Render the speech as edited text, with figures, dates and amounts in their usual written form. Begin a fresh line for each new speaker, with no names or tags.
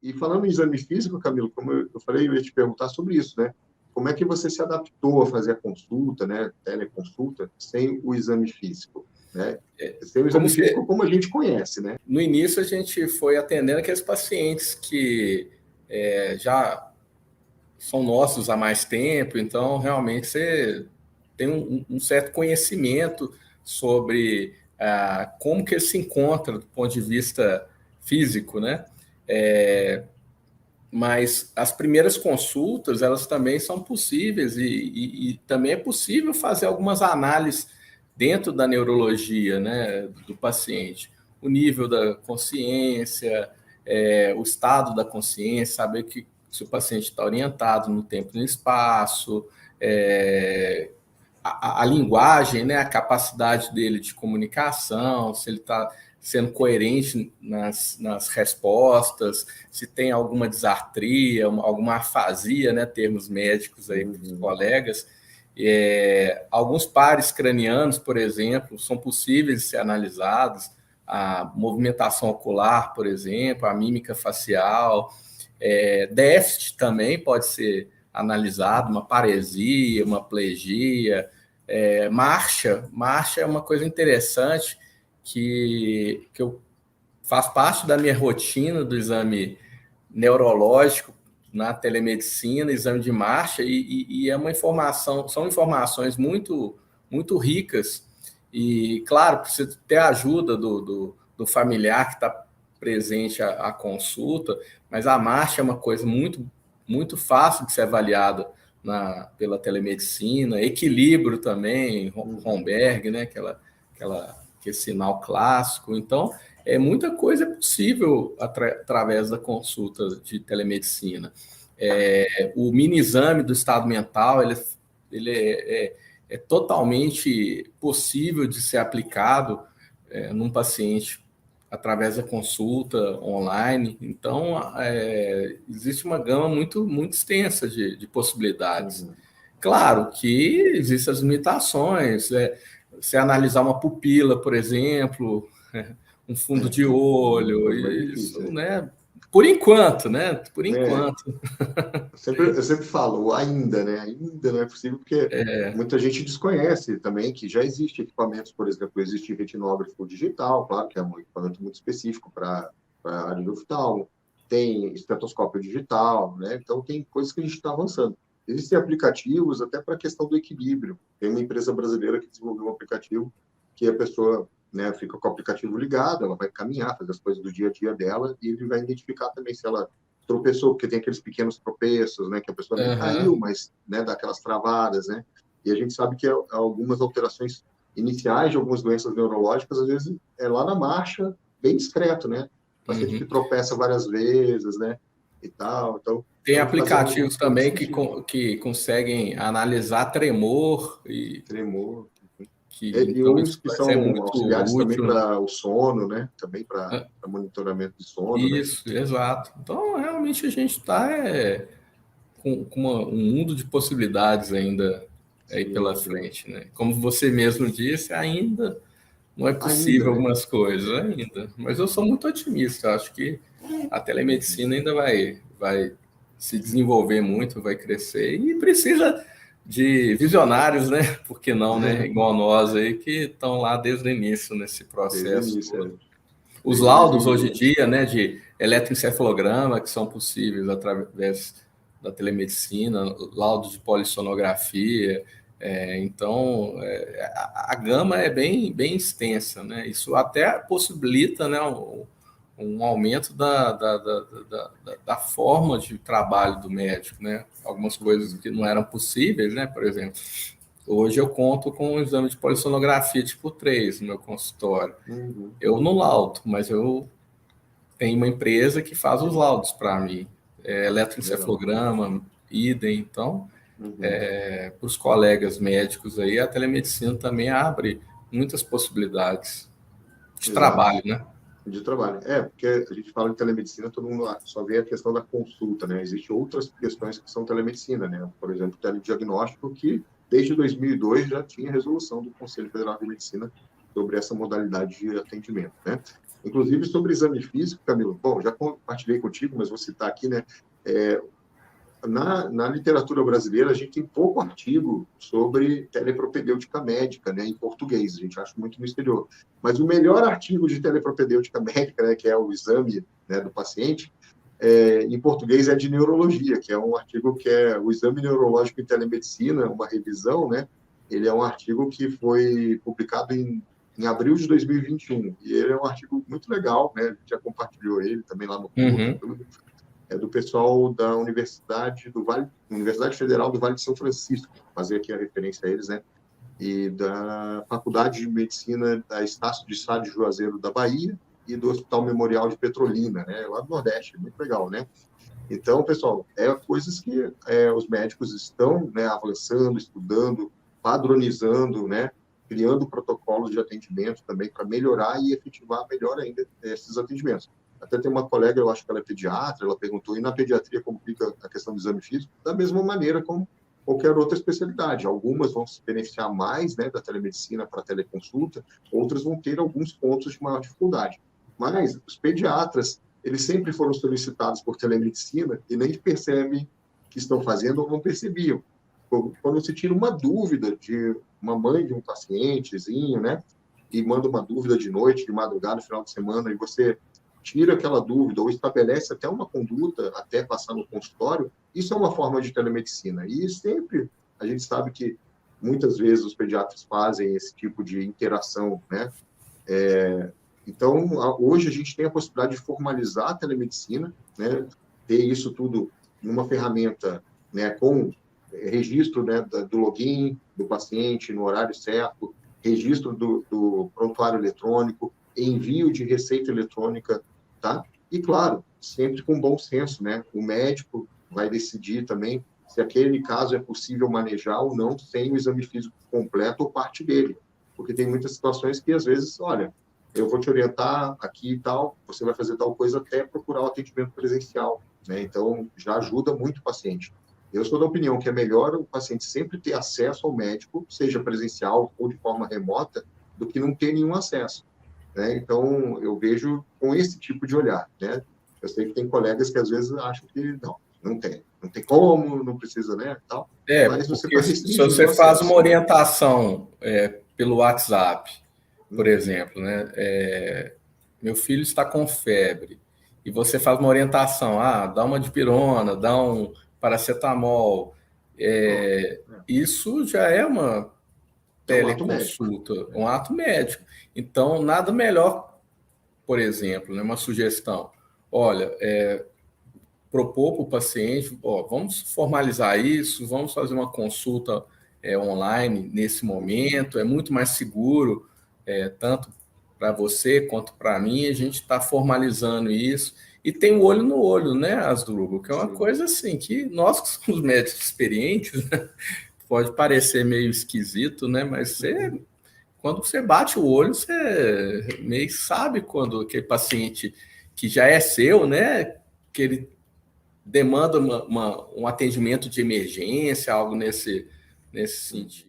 E falando em exame físico, Camilo, como eu falei, eu ia te perguntar sobre isso, né? Como é que você se adaptou a fazer a consulta, né? Teleconsulta, sem o exame físico, né? Sem o
Como
exame físico, como a gente conhece, né?
no início a gente foi atendendo aqueles pacientes que já são nossos há mais tempo, então realmente você tem um certo conhecimento sobre como que ele se encontra do ponto de vista físico, né? Mas as primeiras consultas, elas também são possíveis e também é possível fazer algumas análises dentro da neurologia, né, do paciente. O nível da consciência, o estado da consciência, saber que se o paciente está orientado no tempo e no espaço, a linguagem, né, a capacidade dele de comunicação, se ele está sendo coerente nas respostas, se tem alguma disartria, alguma afasia, né, termos médicos aí para os colegas. Alguns pares cranianos, por exemplo, são possíveis de ser analisados, a movimentação ocular, por exemplo, a mímica facial, déficit também pode ser analisado, uma paresia, uma plegia, marcha é uma coisa interessante que eu faz parte da minha rotina do exame neurológico na telemedicina, exame de marcha, e é uma informação, são informações muito ricas, e claro, precisa ter a ajuda do familiar que está presente à consulta, mas a marcha é uma coisa muito fácil de ser avaliada pela telemedicina, equilíbrio também, Romberg, né, aquele sinal clássico. Então, muita coisa é possível através da consulta de telemedicina. O mini exame do estado mental, ele é totalmente possível de ser aplicado num paciente através da consulta online. Então, existe uma gama muito extensa de possibilidades. Claro que existem as limitações. Se analisar uma pupila, por exemplo, um fundo de olho, isso, né? Por enquanto, né? Por enquanto.
Eu sempre falo, ainda, né? Ainda não é possível, porque muita gente desconhece também que já existe equipamentos, por exemplo, existe retinógrafo digital, claro que é um equipamento muito específico para a área de oftalmo, tem estetoscópio digital, né? Então, tem coisas que a gente está avançando. Existem aplicativos até para a questão do equilíbrio. Tem uma empresa brasileira que desenvolveu um aplicativo que a pessoa, né, fica com o aplicativo ligado, ela vai caminhar, fazer as coisas do dia a dia dela, e ele vai identificar também se ela tropeçou, porque tem aqueles pequenos tropeços, né, que a pessoa nem caiu, mas, né, dá aquelas travadas, né, e a gente sabe que algumas alterações iniciais de algumas doenças neurológicas, às vezes, é lá na marcha, bem discreto, né, o paciente que tropeça várias vezes, né, e tal, então...
Tem aplicativos também que conseguem analisar tremor e...
Tremor.
E
uns que são auxiliares
útil,
também para o sono, né? Também para monitoramento de sono.
Isso, né? Exato. Então, realmente, a gente está com um mundo de possibilidades ainda aí pela frente, né? Como você mesmo disse, ainda não é possível algumas coisas, ainda. Mas eu sou muito otimista. Acho que a telemedicina ainda vai se desenvolver muito, vai crescer e precisa de visionários, né? Por que não, né? Igual nós aí que estão lá desde o início nesse processo. Os laudos hoje em dia, né, de eletroencefalograma que são possíveis através da telemedicina, laudos de polissonografia. Então, a gama é bem extensa, né? Isso até possibilita, né, um aumento da forma de trabalho do médico, né? Algumas coisas que não eram possíveis, né? Por exemplo, hoje eu conto com um exame de polissonografia tipo 3 no meu consultório. Eu não laudo, mas eu tenho uma empresa que faz os laudos para mim. Eletroencefalograma, idem. Então, para os colegas médicos aí, a telemedicina também abre muitas possibilidades de trabalho, né?
De trabalho. Porque a gente fala de telemedicina, todo mundo só vê a questão da consulta, né? Existem outras questões que são telemedicina, né? Por exemplo, o telediagnóstico, que desde 2002 já tinha resolução do Conselho Federal de Medicina sobre essa modalidade de atendimento, né? Inclusive sobre exame físico, Camilo, bom, já compartilhei contigo, mas vou citar aqui, né? Na literatura brasileira, a gente tem pouco artigo sobre telepropedêutica médica, né, em português, a gente acha muito no exterior. Mas o melhor artigo de telepropedêutica médica, né, que é o exame, né, do paciente, em português é de neurologia, que é um artigo que é o exame neurológico em telemedicina, uma revisão, né? Ele é um artigo que foi publicado em abril de 2021, e ele é um artigo muito legal, né? A gente já compartilhou ele também lá no curso, tudo. É do pessoal da Universidade Federal do Vale de São Francisco, fazer aqui a referência a eles, né? E da Faculdade de Medicina da Estácio de Sá de Juazeiro da Bahia e do Hospital Memorial de Petrolina, né? Lá do Nordeste, muito legal, né? Então, pessoal, coisas que os médicos estão, né, avançando, estudando, padronizando, né? Criando protocolos de atendimento também para melhorar e efetivar melhor ainda esses atendimentos. Até tem uma colega, eu acho que ela é pediatra, ela perguntou, e na pediatria como fica a questão do exame físico? Da mesma maneira como qualquer outra especialidade. Algumas vão se beneficiar mais, né, da telemedicina para teleconsulta, outras vão ter alguns pontos de maior dificuldade. Mas os pediatras, eles sempre foram solicitados por telemedicina e nem percebem que estão fazendo ou não percebiam. Quando se tira uma dúvida de uma mãe de um pacientezinho, né, e manda uma dúvida de noite, de madrugada, no final de semana, e você tira aquela dúvida ou estabelece até uma conduta até passar no consultório, isso é uma forma de telemedicina. E sempre a gente sabe que muitas vezes os pediatras fazem esse tipo de interação, né? Então, hoje a gente tem a possibilidade de formalizar a telemedicina, né? Ter isso tudo numa ferramenta, né, com registro, né, do login do paciente no horário certo, registro do prontuário eletrônico, envio de receita eletrônica, tá? E, claro, sempre com bom senso, né? O médico vai decidir também se aquele caso é possível manejar ou não sem o exame físico completo ou parte dele. Porque tem muitas situações que, às vezes, olha, eu vou te orientar aqui e tal, você vai fazer tal coisa até procurar o atendimento presencial, né? Então, já ajuda muito o paciente. Eu sou da opinião que é melhor o paciente sempre ter acesso ao médico, seja presencial ou de forma remota, do que não ter nenhum acesso, né? Então, eu vejo com esse tipo de olhar, né? Eu sei que tem colegas que às vezes acham que não tem como, não precisa, né, tal. Mas você está
se você faz uma orientação pelo WhatsApp, por exemplo, né? Meu filho está com febre, e você faz uma orientação, dá uma dipirona, dá um paracetamol, isso já é uma teleconsulta, um ato médico. Então, nada melhor, por exemplo, né, uma sugestão, olha, propor para o paciente, vamos formalizar isso, vamos fazer uma consulta online nesse momento, é muito mais seguro, tanto para você quanto para mim, a gente está formalizando isso, e tem o olho no olho, né, Asdrubal, que é uma coisa assim, que nós que somos médicos experientes, né, pode parecer meio esquisito, né, mas quando você bate o olho, você meio sabe quando aquele paciente que já é seu, né, que ele demanda um atendimento de emergência, algo nesse sentido.